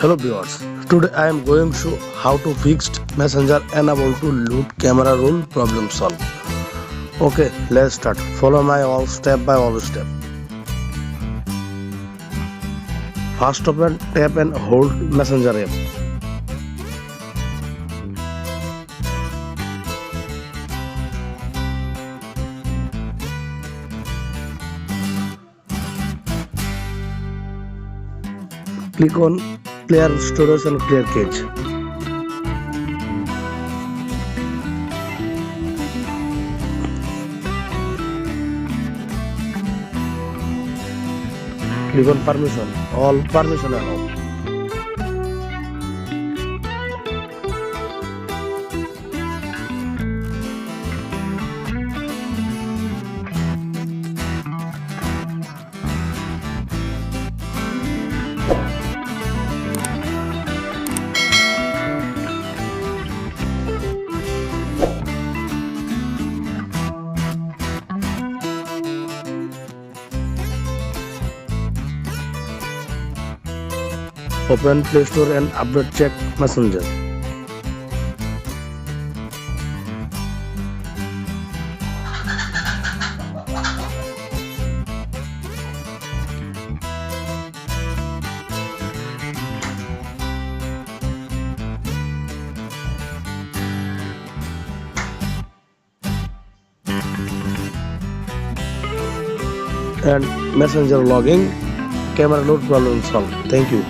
Hello viewers, today I am going to show how to fix Messenger enable to loot camera roll problem solve. Okay, let's start. Follow my all step by all step. First open, tap and hold Messenger app. Click on clear storage and clear cache. Click on permission, all permission allow. Open Play Store and update check Messenger. And Messenger logging, camera load problem solved. Thank you.